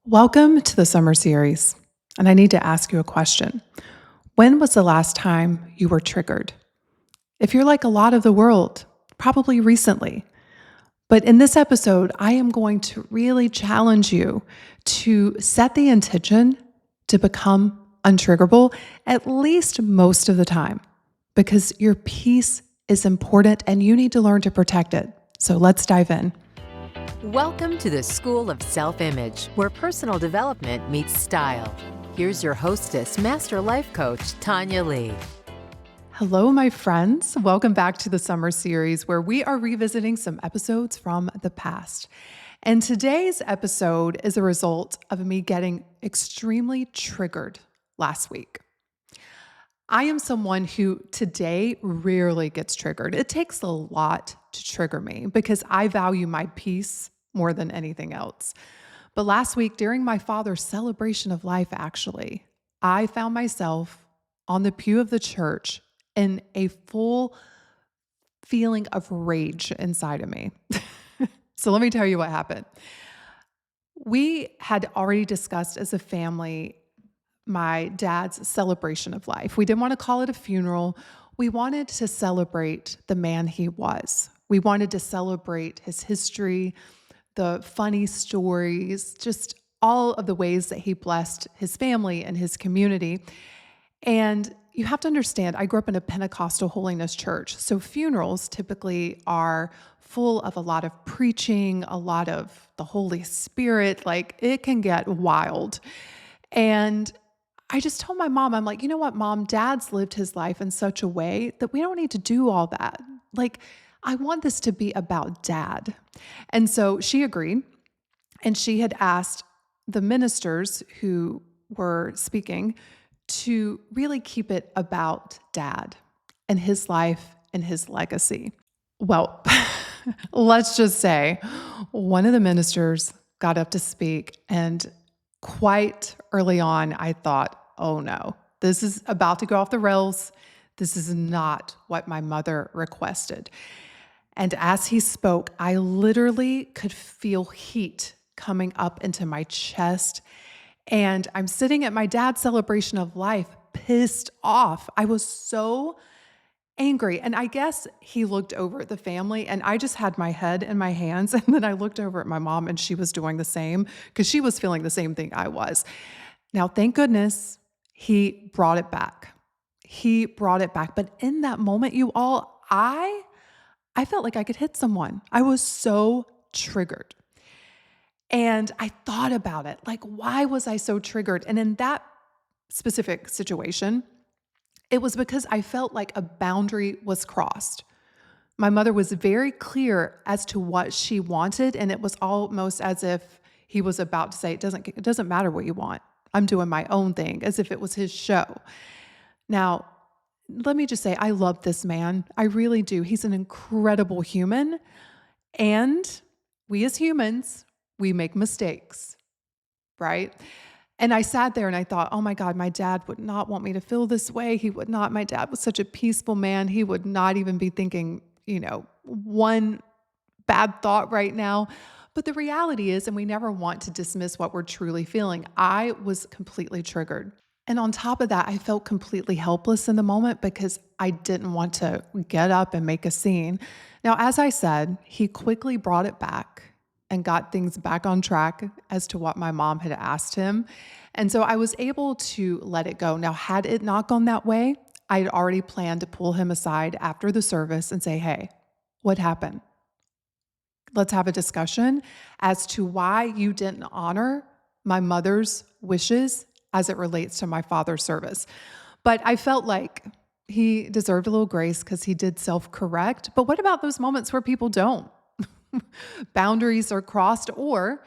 Welcome to the summer series. And I need to ask you a question. When was the last time you were triggered? If you're like a lot of the world, probably recently. But in this episode, I am going to really challenge you to set the intention to become untriggerable at least most of the time, because your peace is important and you need to learn to protect it. So let's dive in. Welcome to the School of Self-Image, where personal development meets style. Here's your hostess, Master Life Coach, Tonya Leigh. Hello, my friends. Welcome back to the summer series where we are revisiting some episodes from the past. And today's episode is a result of me getting extremely triggered last week. I am someone who today rarely gets triggered. It takes a lot to trigger me because I value my peace more than anything else. But last week, during my father's celebration of life, actually, I found myself on the pew of the church in a full feeling of rage inside of me. So let me tell you what happened. We had already discussed as a family my dad's celebration of life. We didn't want to call it a funeral. We wanted to celebrate the man he was. We wanted to celebrate his history, the funny stories, just all of the ways that he blessed his family and his community. And you have to understand, I grew up in a Pentecostal holiness church. So funerals typically are full of a lot of preaching, a lot of the Holy Spirit. Like it can get wild. And I just told my mom, I'm like, you know what, Mom, Dad's lived his life in such a way that we don't need to do all that. Like, I want this to be about Dad. And so she agreed. And she had asked the ministers who were speaking to really keep it about Dad and his life and his legacy. Well, let's just say one of the ministers got up to speak, and quite early on, I thought, oh no, this is about to go off the rails. This is not what my mother requested. And as he spoke, I literally could feel heat coming up into my chest. And I'm sitting at my dad's celebration of life, pissed off. I was so angry. And I guess he looked over at the family, and I just had my head in my hands. And then I looked over at my mom, and she was doing the same because she was feeling the same thing I was. Now, thank goodness he brought it back. He brought it back. But in that moment, you all, I felt like I could hit someone. I was so triggered. And I thought about it, like, why was I so triggered? And in that specific situation, it was because I felt like a boundary was crossed. My mother was very clear as to what she wanted, and it was almost as if he was about to say, it doesn't matter what you want. I'm doing my own thing, as if it was his show. Now, let me just say, I love this man. I really do. He's an incredible human. And we as humans, we make mistakes, right? And I sat there and I thought, oh my God, my dad would not want me to feel this way. He would not. My dad was such a peaceful man. He would not even be thinking, one bad thought right now. But the reality is, and we never want to dismiss what we're truly feeling, I was completely triggered. And on top of that, I felt completely helpless in the moment because I didn't want to get up and make a scene. Now, as I said, he quickly brought it back and got things back on track as to what my mom had asked him. And so I was able to let it go. Now, had it not gone that way, I had already planned to pull him aside after the service and say, hey, what happened? Let's have a discussion as to why you didn't honor my mother's wishes as it relates to my father's service. But I felt like he deserved a little grace because he did self-correct. But what about those moments where people don't? Boundaries are crossed, or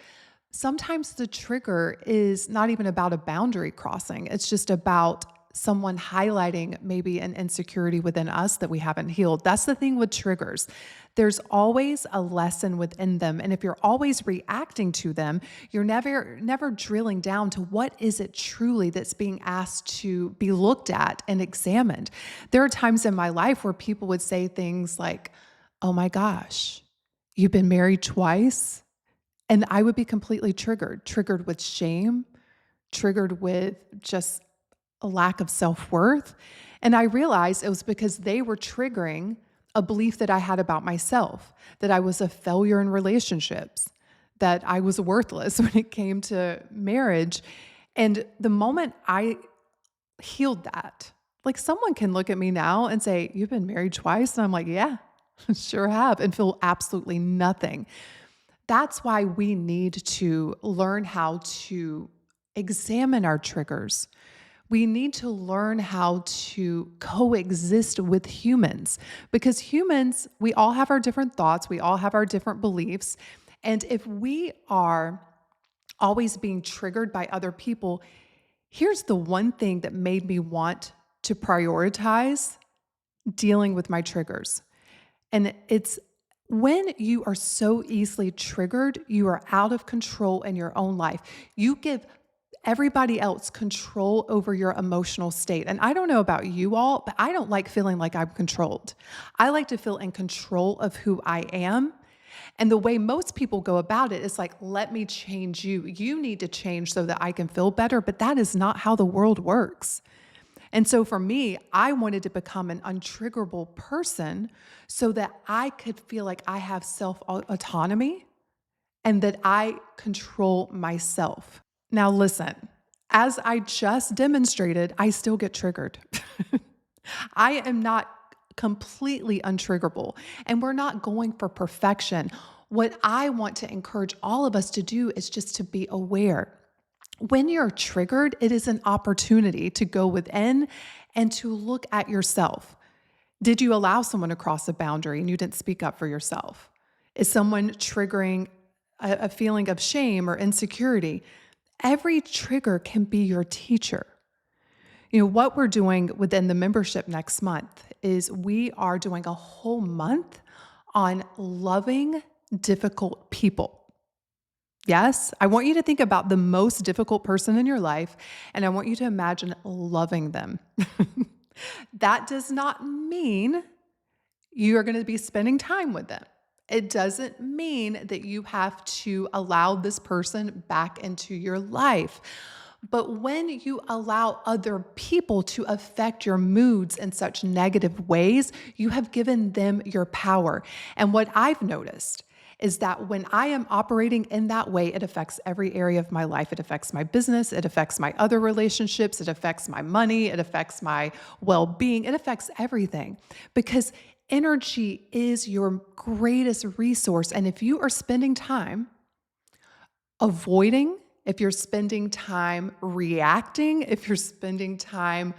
sometimes the trigger is not even about a boundary crossing. It's just about someone highlighting maybe an insecurity within us that we haven't healed. That's the thing with triggers. There's always a lesson within them. And if you're always reacting to them, you're never drilling down to what is it truly that's being asked to be looked at and examined. There are times in my life where people would say things like, oh my gosh, you've been married twice And I would be completely triggered with shame, triggered with just a lack of self-worth. And I realized it was because they were triggering a belief that I had about myself, that I was a failure in relationships, that I was worthless when it came to marriage. And the moment I healed that, like someone can look at me now and say, "You've been married twice?" And I'm like, "Yeah, sure have," and feel absolutely nothing. That's why we need to learn how to examine our triggers. We need to learn how to coexist with humans because humans, we all have our different thoughts, we all have our different beliefs. And if we are always being triggered by other people, here's the one thing that made me want to prioritize dealing with my triggers. And it's when you are so easily triggered, you are out of control in your own life. You give everybody else control over your emotional state. And I don't know about you all, but I don't like feeling like I'm controlled. I like to feel in control of who I am. And the way most people go about it is like, let me change you. You need to change so that I can feel better. But that is not how the world works. And so for me, I wanted to become an untriggerable person so that I could feel like I have self autonomy and that I control myself. Now, listen, as I just demonstrated, I still get triggered. I am not completely untriggerable, and we're not going for perfection. What I want to encourage all of us to do is just to be aware. When you're triggered, it is an opportunity to go within and to look at yourself. Did you allow someone to cross a boundary and you didn't speak up for yourself? Is someone triggering a feeling of shame or insecurity? Every trigger can be your teacher. What we're doing within the membership next month is we are doing a whole month on loving difficult people. Yes, I want you to think about the most difficult person in your life, and I want you to imagine loving them. That does not mean you are going to be spending time with them. It doesn't mean that you have to allow this person back into your life. But when you allow other people to affect your moods in such negative ways, you have given them your power. And what I've noticed is that when I am operating in that way, it affects every area of my life. It affects my business, it affects my other relationships, it affects my money, it affects my well-being, it affects everything. Because energy is your greatest resource. And if you are spending time avoiding, if you're spending time reacting, if you're spending time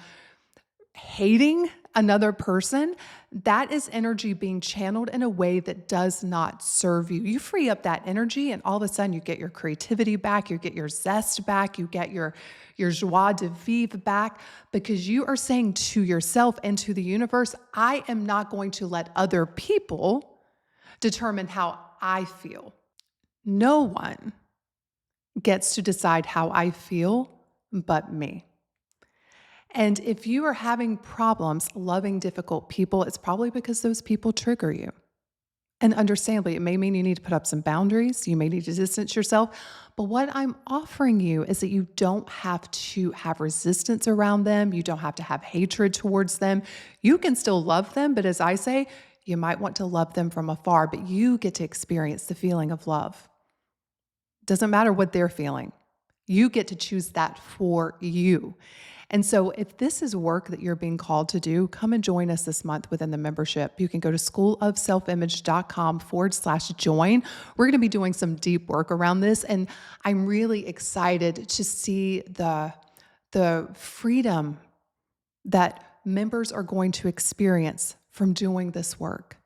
hating another person, that is energy being channeled in a way that does not serve you. You free up that energy and all of a sudden you get your creativity back, you get your zest back, you get your joie de vivre back because you are saying to yourself and to the universe, I am not going to let other people determine how I feel. No one gets to decide how I feel but me. And if you are having problems loving difficult people, it's probably because those people trigger you. And understandably, it may mean you need to put up some boundaries, you may need to distance yourself. But what I'm offering you is that you don't have to have resistance around them, you don't have to have hatred towards them. You can still love them, but as I say, you might want to love them from afar, but you get to experience the feeling of love. Doesn't matter what they're feeling. You get to choose that for you. And so if this is work that you're being called to do, come and join us this month within the membership. You can go to schoolofselfimage.com/join. We're going to be doing some deep work around this. And I'm really excited to see the freedom that members are going to experience from doing this work.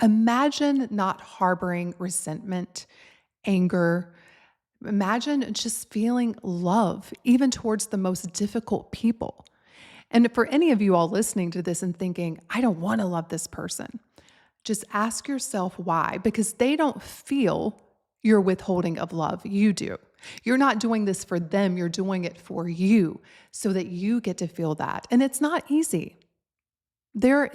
Imagine not harboring resentment, anger. Imagine just feeling love, even towards the most difficult people. And for any of you all listening to this and thinking, I don't want to love this person, just ask yourself why, because they don't feel your withholding of love. You do. You're not doing this for them. You're doing it for you so that you get to feel that. And it's not easy. There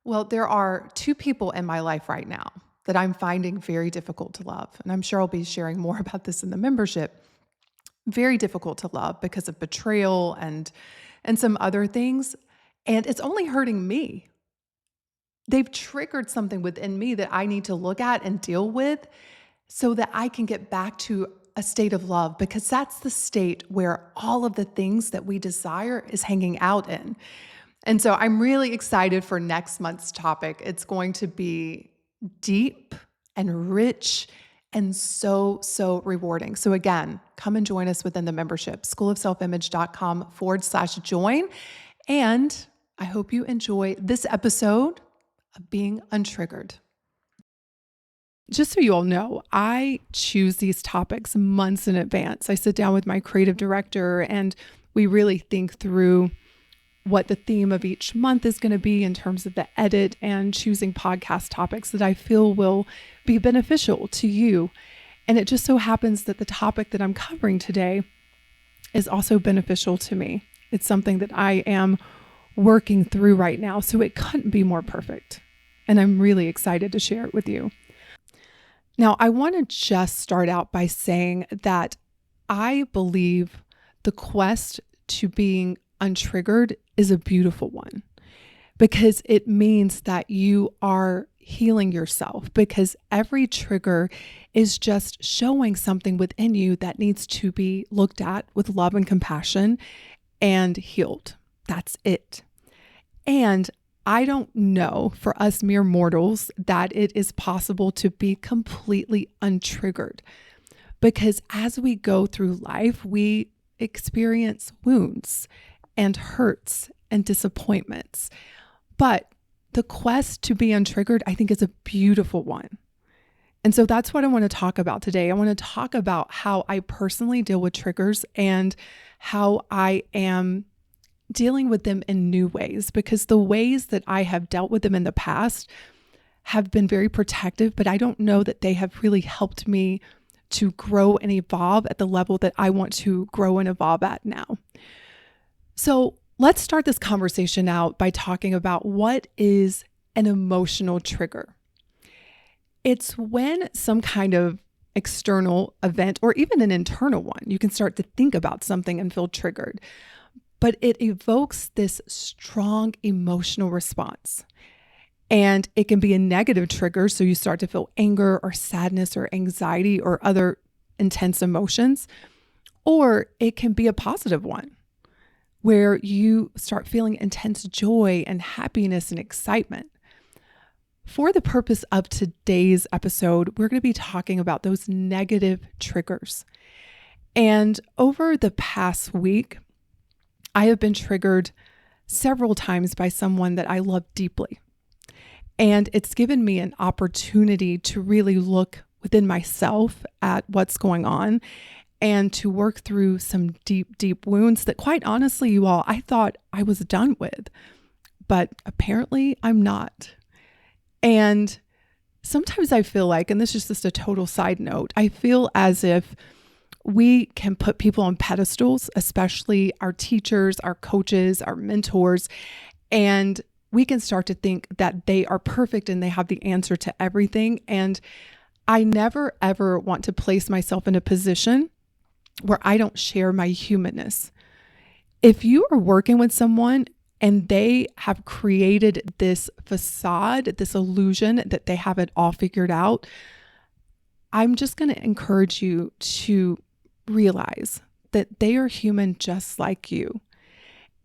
are two people in my life right now. that I'm finding very difficult to love. And I'm sure I'll be sharing more about this in the membership. Very difficult to love because of betrayal and some other things. And it's only hurting me. They've triggered something within me that I need to look at and deal with so that I can get back to a state of love, because that's the state where all of the things that we desire is hanging out in. And so I'm really excited for next month's topic. It's going to be deep and rich and so rewarding. So again, come and join us within the membership, schoolofselfimage.com/join. And I hope you enjoy this episode of Being Untriggered. Just so you all know, I choose these topics months in advance. I sit down with my creative director and we really think through what the theme of each month is going to be in terms of the edit and choosing podcast topics that I feel will be beneficial to you. And it just so happens that the topic that I'm covering today is also beneficial to me. It's something that I am working through right now, so it couldn't be more perfect. And I'm really excited to share it with you. Now, I want to just start out by saying that I believe the quest to being untriggered is a beautiful one, because it means that you are healing yourself, because every trigger is just showing something within you that needs to be looked at with love and compassion and healed. That's it. And I don't know for us mere mortals that it is possible to be completely untriggered, because as we go through life, we experience wounds and hurts and disappointments. But the quest to be untriggered, I think, is a beautiful one. And so that's what I want to talk about today. I want to talk about how I personally deal with triggers and how I am dealing with them in new ways, because the ways that I have dealt with them in the past have been very protective, but I don't know that they have really helped me to grow and evolve at the level that I want to grow and evolve at now. So let's start this conversation out by talking about what is an emotional trigger. It's when some kind of external event or even an internal one, you can start to think about something and feel triggered, but it evokes this strong emotional response. And it can be a negative trigger, so you start to feel anger or sadness or anxiety or other intense emotions, or it can be a positive one, where you start feeling intense joy and happiness and excitement. For the purpose of today's episode, we're going to be talking about those negative triggers. And over the past week, I have been triggered several times by someone that I love deeply. And it's given me an opportunity to really look within myself at what's going on and to work through some deep wounds that, quite honestly, you all, I thought I was done with, but apparently I'm not. And sometimes I feel like, and this is just a total side note, I feel as if we can put people on pedestals, especially our teachers, our coaches, our mentors, and we can start to think that they are perfect and they have the answer to everything. And I never, ever want to place myself in a position where I don't share my humanness. If you are working with someone and they have created this facade, this illusion that they have it all figured out, I'm just going to encourage you to realize that they are human just like you.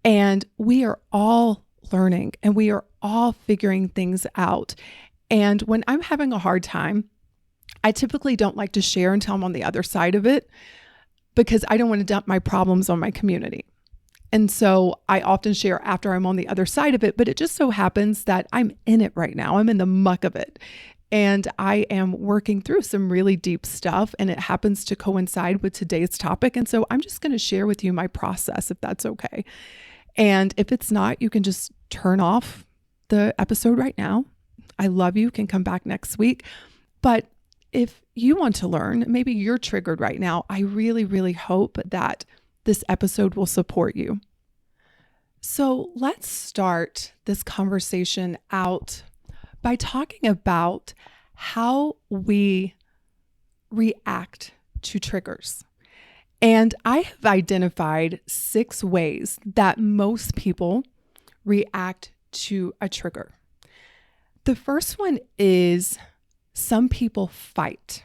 And we are all learning and we are all figuring things out. And when I'm having a hard time, I typically don't like to share until I'm on the other side of it, because I don't want to dump my problems on my community. And so I often share after I'm on the other side of it, but it just so happens that I'm in it right now. I'm in the muck of it. And I am working through some really deep stuff, and it happens to coincide with today's topic. And so I'm just going to share with you my process, if that's okay. And if it's not, you can just turn off the episode right now. I love you, can come back next week. But if you want to learn, maybe you're triggered right now, I really hope that this episode will support you. So let's start this conversation out by talking about how we react to triggers. And I have identified 6 ways that most people react to a trigger. The first one is some people fight.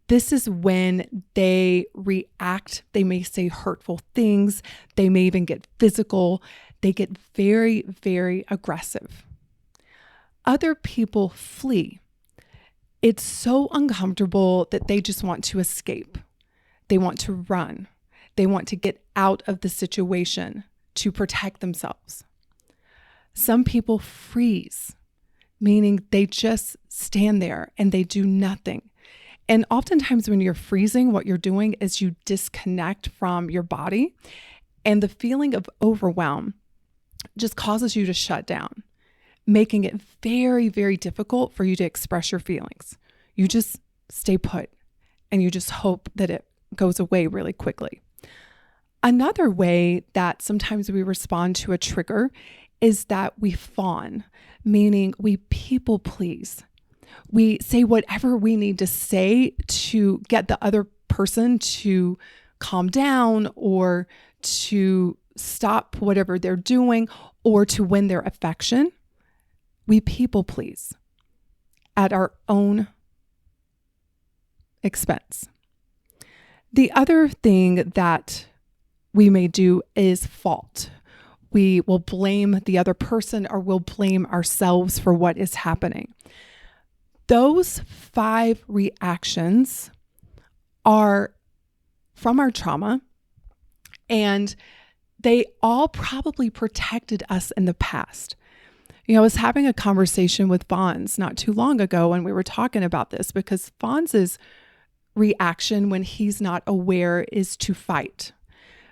This is when they react. They may say hurtful things. They may even get physical. They get very, very aggressive. Other people flee. It's so uncomfortable that they just want to escape. They want to run. They want to get out of the situation to protect themselves. Some people freeze, meaning they just stand there and they do nothing. And oftentimes when you're freezing, what you're doing is you disconnect from your body, and the feeling of overwhelm just causes you to shut down, making it very, very difficult for you to express your feelings. You just stay put and you just hope that it goes away really quickly. Another way that sometimes we respond to a trigger is that we fawn, meaning we people please. We say whatever we need to say to get the other person to calm down or to stop whatever they're doing or to win their affection. We people please at our own expense. The other thing that we may do is fault. We will blame the other person or we'll blame ourselves for what is happening. Those 5 reactions are from our trauma, and they all probably protected us in the past. I was having a conversation with Fonz not too long ago, and we were talking about this because Fonz's reaction when he's not aware is to fight,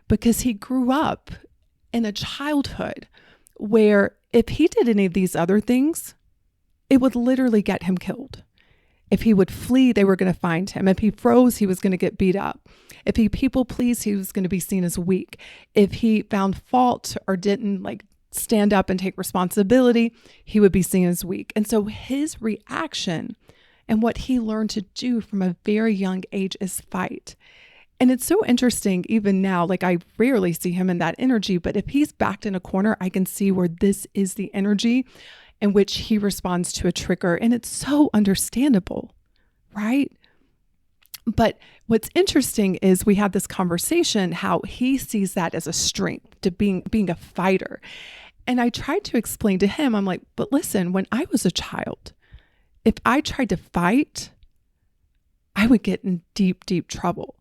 because he grew up in a childhood where if he did any of these other things, it would literally get him killed. If he would flee, they were going to find him. If he froze, he was going to get beat up. If he people pleased, he was going to be seen as weak. If he found fault or didn't stand up and take responsibility, he would be seen as weak. And so his reaction and what he learned to do from a very young age is fight. And it's so interesting even now, I rarely see him in that energy, but if he's backed in a corner, I can see where this is the energy in which he responds to a trigger. And it's so understandable, right? But what's interesting is we had this conversation, how he sees that as a strength to being a fighter. And I tried to explain to him, I'm like, but listen, when I was a child, if I tried to fight, I would get in deep, deep trouble.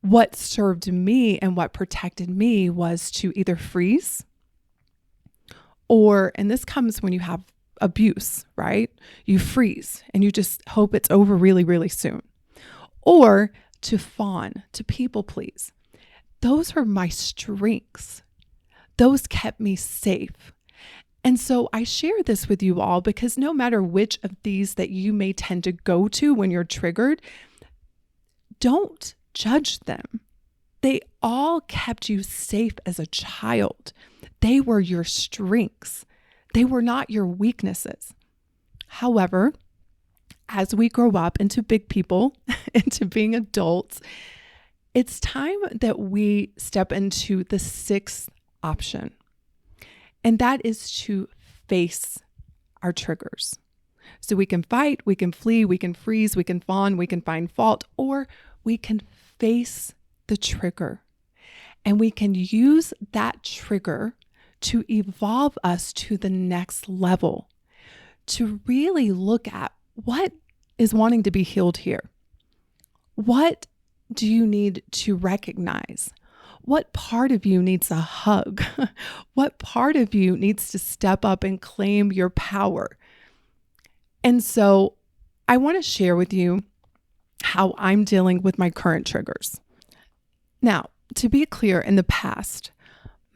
What served me and what protected me was to either freeze or, and this comes when you have abuse, right? You freeze and you just hope it's over really, really soon. Or to fawn, to people please. Those are my strengths. Those kept me safe. And so I share this with you all because no matter which of these that you may tend to go to when you're triggered, don't judge them. They all kept you safe as a child. They were your strengths. They were not your weaknesses. However, as we grow up into big people, into being adults, it's time that we step into the 6th option. And that is to face our triggers. So we can fight, we can flee, we can freeze, we can fawn, we can find fault, or we can face the trigger. And we can use that trigger to evolve us to the next level, to really look at what is wanting to be healed here. What do you need to recognize? What part of you needs a hug? What part of you needs to step up and claim your power? And so I want to share with you how I'm dealing with my current triggers. Now, to be clear, in the past,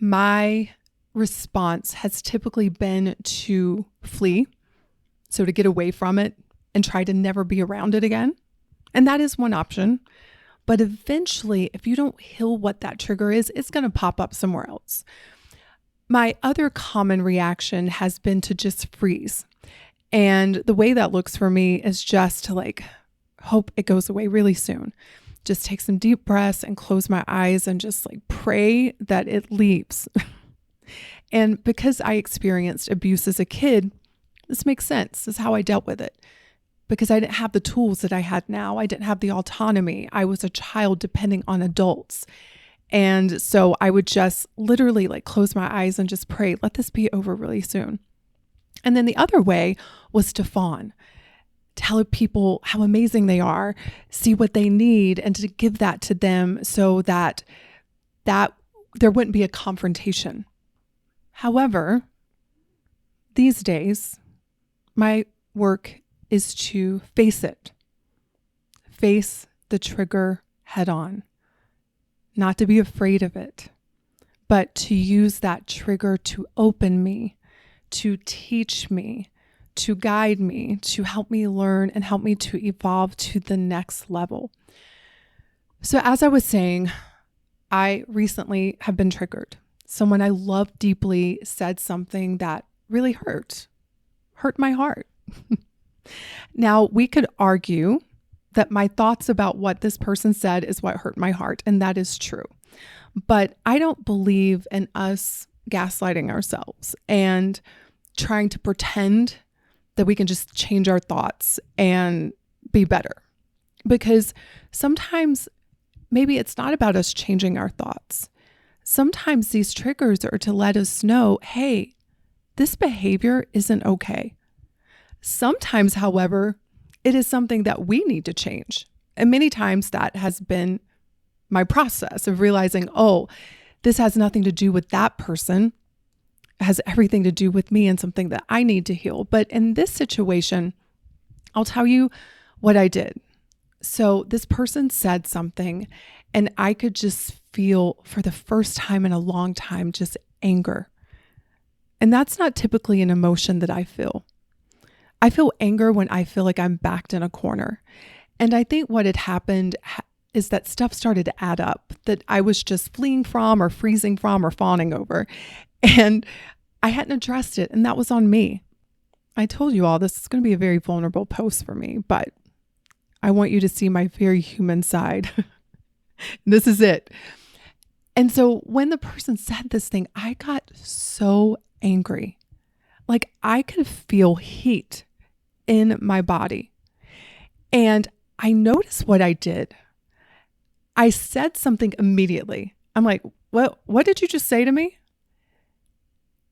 my response has typically been to flee, so to get away from it and try to never be around it again. And that is one option. But eventually, if you don't heal what that trigger is, it's going to pop up somewhere else. My other common reaction has been to just freeze. And the way that looks for me is just to like hope it goes away really soon. Just take some deep breaths and close my eyes and just like pray that it leaves. And because I experienced abuse as a kid, this makes sense. This is how I dealt with it. Because I didn't have the tools that I had now. I didn't have the autonomy. I was a child depending on adults. And so I would just literally like close my eyes and just pray, let this be over really soon. And then the other way was to fawn. Tell people how amazing they are, see what they need, and to give that to them so that there wouldn't be a confrontation. However, these days, my work is to face it. Face the trigger head on. Not to be afraid of it, but to use that trigger to open me, to teach me, to guide me, to help me learn and help me to evolve to the next level. So as I was saying, I recently have been triggered. Someone I love deeply said something that really hurt my heart. Now, we could argue that my thoughts about what this person said is what hurt my heart, and that is true. But I don't believe in us gaslighting ourselves and trying to pretend that we can just change our thoughts and be better. Because sometimes maybe it's not about us changing our thoughts. Sometimes these triggers are to let us know, hey, this behavior isn't okay. Sometimes, however, it is something that we need to change. And many times that has been my process of realizing, oh, this has nothing to do with that person. Has everything to do with me and something that I need to heal. But in this situation, I'll tell you what I did. So this person said something and I could just feel for the first time in a long time, just anger. And that's not typically an emotion that I feel. I feel anger when I feel like I'm backed in a corner. And I think what had happened is that stuff started to add up that I was just fleeing from or freezing from or fawning over. And I hadn't addressed it, and that was on me. I told you all this is going to be a very vulnerable post for me, but I want you to see my very human side. This is it. And so when the person said this thing, I got so angry. Like I could feel heat in my body. And I noticed what I did. I said something immediately. I'm like, what did you just say to me?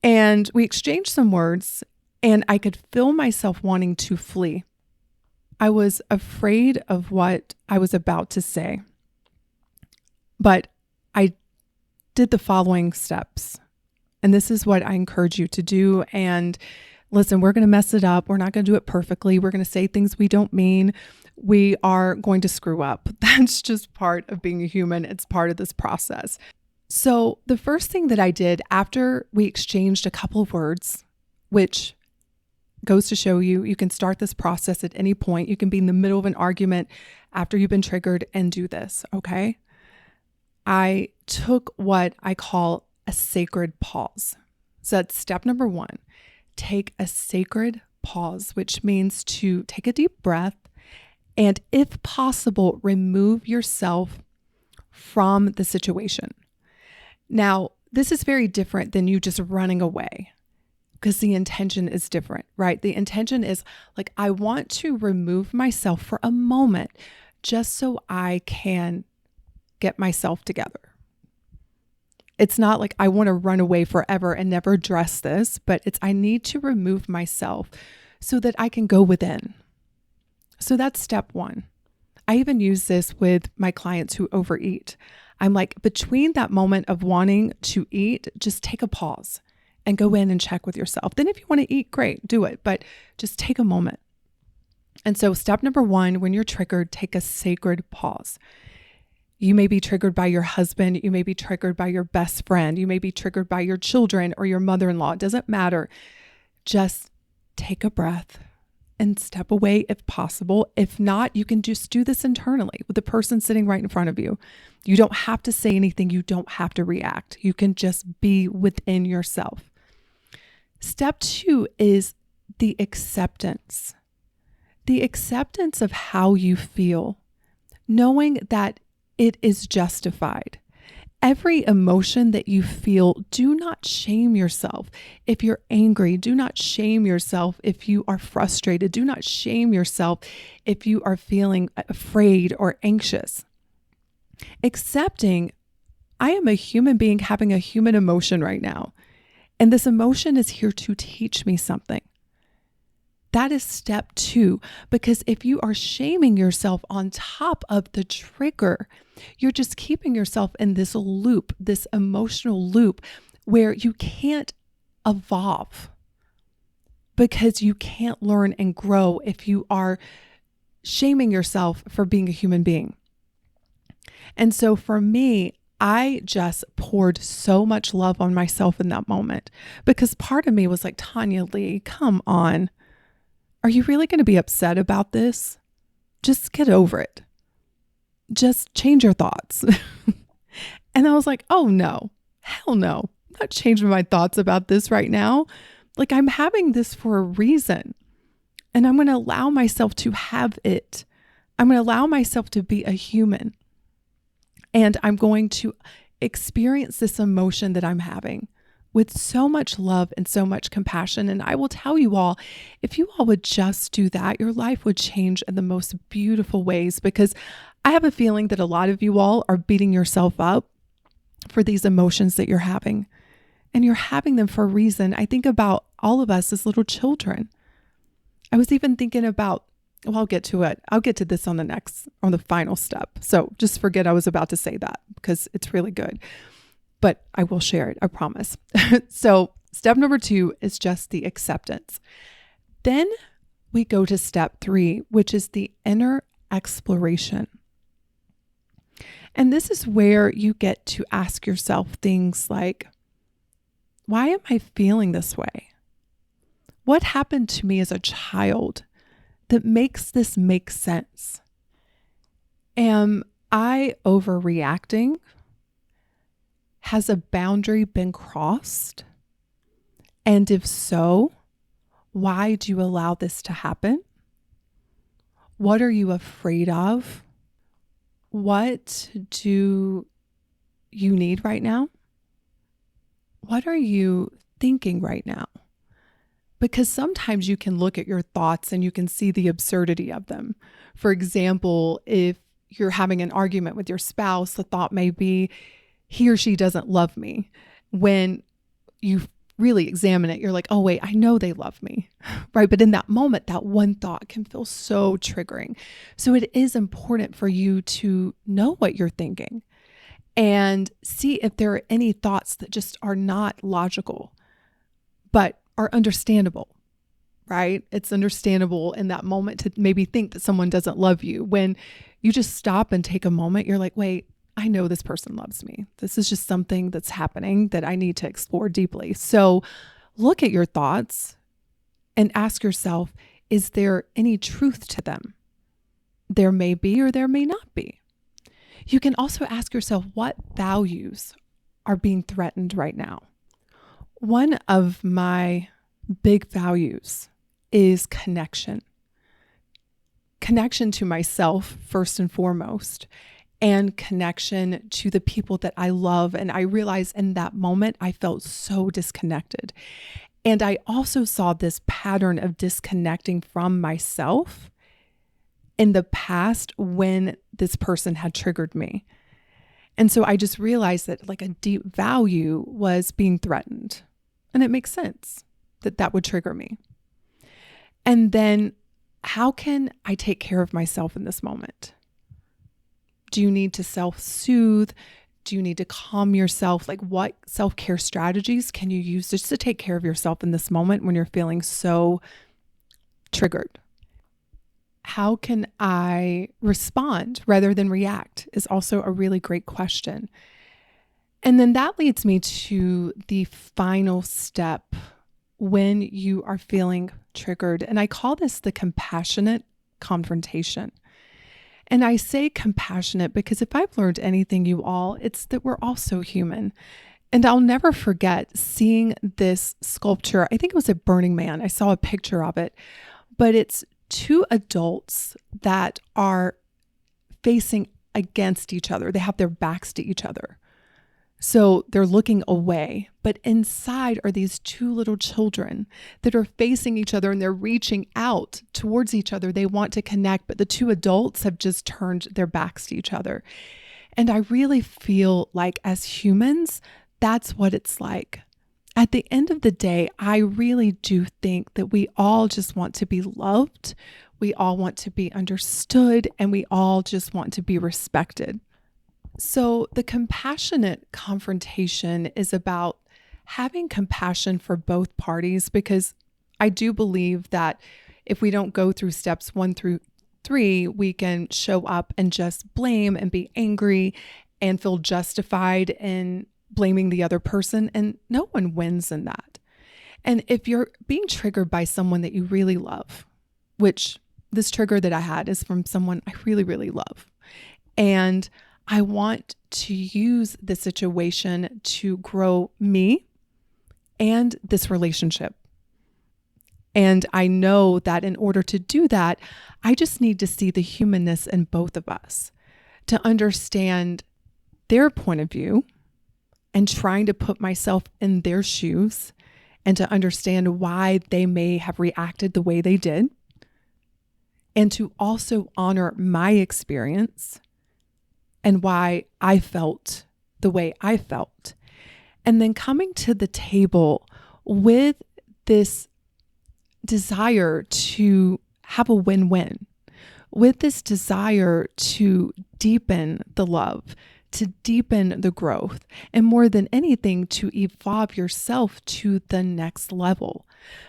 And we exchanged some words and I could feel myself wanting to flee. I was afraid of what I was about to say. But I did the following steps. And this is what I encourage you to do. And listen, we're going to mess it up. We're not going to do it perfectly. We're going to say things we don't mean. We are going to screw up. That's just part of being a human. It's part of this process. So the first thing that I did after we exchanged a couple of words, which goes to show you, you can start this process at any point. You can be in the middle of an argument after you've been triggered and do this, okay? I took what I call a sacred pause. So that's step number one. Take a sacred pause, which means to take a deep breath and, if possible, remove yourself from the situation. Now, this is very different than you just running away because the intention is different, right? The intention is like, I want to remove myself for a moment just so I can get myself together. It's not like I want to run away forever and never address this, but it's I need to remove myself so that I can go within. So that's step one. I even use this with my clients who overeat. I'm like, between that moment of wanting to eat, just take a pause and go in and check with yourself. Then if you want to eat, great, do it, but just take a moment. And so step number one, when you're triggered, take a sacred pause. You may be triggered by your husband. You may be triggered by your best friend. You may be triggered by your children or your mother-in-law. It doesn't matter. Just take a breath and step away if possible. If not, you can just do this internally with the person sitting right in front of you. You don't have to say anything. You don't have to react. You can just be within yourself. Step two is the acceptance of how you feel, knowing that it is justified. Every emotion that you feel, do not shame yourself. If you're angry, do not shame yourself. If you are frustrated, do not shame yourself. If you are feeling afraid or anxious, accepting, I am a human being having a human emotion right now. And this emotion is here to teach me something. That is step 2, because if you are shaming yourself on top of the trigger, you're just keeping yourself in this loop, this emotional loop where you can't evolve because you can't learn and grow if you are shaming yourself for being a human being. And so for me, I just poured so much love on myself in that moment because part of me was like, Tonya Leigh, come on. Are you really going to be upset about this? Just get over it. Just change your thoughts. And I was like, oh no, hell no. I'm not changing my thoughts about this right now. Like, I'm having this for a reason. And I'm going to allow myself to have it. I'm going to allow myself to be a human. And I'm going to experience this emotion that I'm having with so much love and so much compassion. And I will tell you all, if you all would just do that, your life would change in the most beautiful ways, because I have a feeling that a lot of you all are beating yourself up for these emotions that you're having. And you're having them for a reason. I think about all of us as little children. I was even thinking about, well, I'll get to it. I'll get to this on the final step. So just forget I was about to say that because it's really good. But I will share it, I promise. So step number 2 is just the acceptance. Then we go to step 3, which is the inner exploration. And this is where you get to ask yourself things like, why am I feeling this way? What happened to me as a child that makes this make sense? Am I overreacting? Has a boundary been crossed? And if so, why do you allow this to happen? What are you afraid of? What do you need right now? What are you thinking right now? Because sometimes you can look at your thoughts and you can see the absurdity of them. For example, if you're having an argument with your spouse, the thought may be, he or she doesn't love me. When you really examine it, you're like, oh wait, I know they love me, right? But in that moment, that one thought can feel so triggering. So it is important for you to know what you're thinking and see if there are any thoughts that just are not logical, but are understandable, right? It's understandable in that moment to maybe think that someone doesn't love you. When you just stop and take a moment, you're like, wait, I know this person loves me. This is just something that's happening that I need to explore deeply. So look at your thoughts and ask yourself, is there any truth to them? There may be or there may not be. You can also ask yourself, what values are being threatened right now? One of my big values is connection. Connection to myself, first and foremost, and connection to the people that I love. And I realized in that moment, I felt so disconnected. And I also saw this pattern of disconnecting from myself in the past when this person had triggered me. And so I just realized that like a deep value was being threatened. And it makes sense that that would trigger me. And then how can I take care of myself in this moment? Do you need to self-soothe? Do you need to calm yourself? Like, what self-care strategies can you use just to take care of yourself in this moment when you're feeling so triggered? How can I respond rather than react is also a really great question. And then that leads me to the final step when you are feeling triggered. And I call this the compassionate confrontation. And I say compassionate because if I've learned anything, you all, it's that we're all so human. And I'll never forget seeing this sculpture. I think it was at Burning Man. I saw a picture of it, but it's two adults that are facing against each other. They have their backs to each other. So they're looking away, but inside are these two little children that are facing each other and they're reaching out towards each other. They want to connect, but the two adults have just turned their backs to each other. And I really feel like as humans, that's what it's like. At the end of the day, I really do think that we all just want to be loved. We all want to be understood, and we all just want to be respected. So the compassionate confrontation is about having compassion for both parties, because I do believe that if we don't go through steps 1 through 3, we can show up and just blame and be angry and feel justified in blaming the other person, and no one wins in that. And if you're being triggered by someone that you really love, which this trigger that I had is from someone I really, really love, and I want to use the situation to grow me and this relationship. And I know that in order to do that, I just need to see the humanness in both of us, to understand their point of view and trying to put myself in their shoes and to understand why they may have reacted the way they did, and to also honor my experience and why I felt the way I felt. And then coming to the table with this desire to have a win-win, with this desire to deepen the love, to deepen the growth, and more than anything, to evolve yourself to the next level.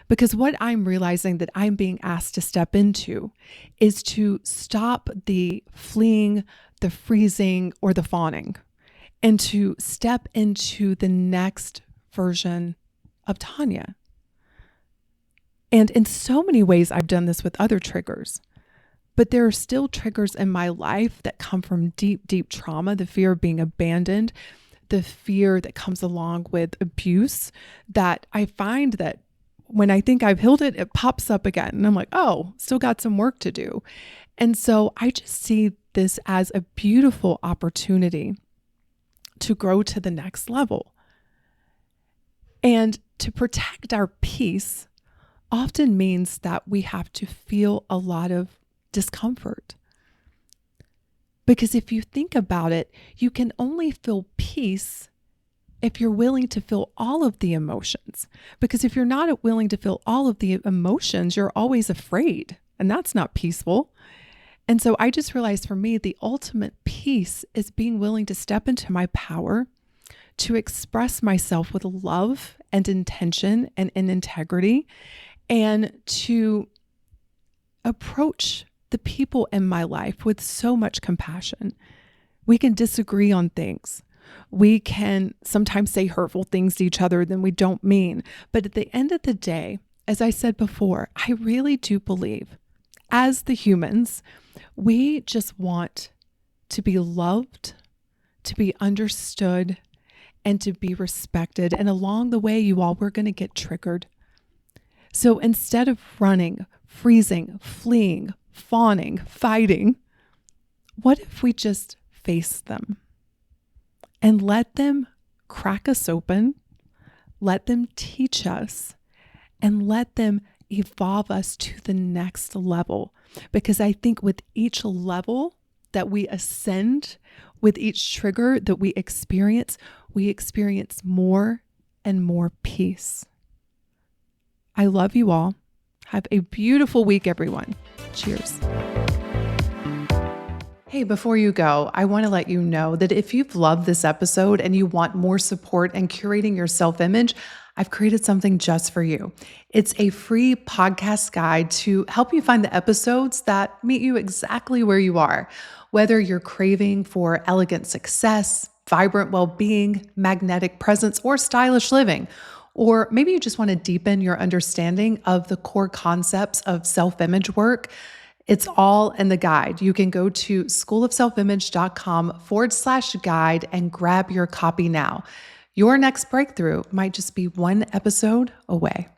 Because what I'm realizing that I'm being asked to step into is to stop the fleeing, the freezing, or the fawning, and to step into the next version of Tanya. And in so many ways, I've done this with other triggers, but there are still triggers in my life that come from deep, deep trauma, the fear of being abandoned, the fear that comes along with abuse, that I find that when I think I've healed it, it pops up again. And I'm like, oh, still got some work to do. And so I just see this as a beautiful opportunity to grow to the next level. And to protect our peace often means that we have to feel a lot of discomfort. Because if you think about it, you can only feel peace if you're willing to feel all of the emotions. Because if you're not willing to feel all of the emotions, you're always afraid, and that's not peaceful. And so I just realized for me, the ultimate peace is being willing to step into my power, to express myself with love and intention and in integrity, and to approach the people in my life with so much compassion. We can disagree on things. We can sometimes say hurtful things to each other than we don't mean. But at the end of the day, as I said before, I really do believe as the humans, we just want to be loved, to be understood, and to be respected. And along the way, you all, we're going to get triggered. So instead of running, freezing, fleeing, fawning, fighting, what if we just face them and let them crack us open, let them teach us, and let them evolve us to the next level? Because I think with each level that we ascend, with each trigger that we experience more and more peace. I love you all. Have a beautiful week, everyone. Cheers. Hey, before you go, I want to let you know that if you've loved this episode and you want more support in curating your self-image, I've created something just for you. It's a free podcast guide to help you find the episodes that meet you exactly where you are, whether you're craving for elegant success, vibrant well-being, magnetic presence, or stylish living. Or maybe you just want to deepen your understanding of the core concepts of self-image work. It's all in the guide. You can go to schoolofselfimage.com/guide and grab your copy now. Your next breakthrough might just be one episode away.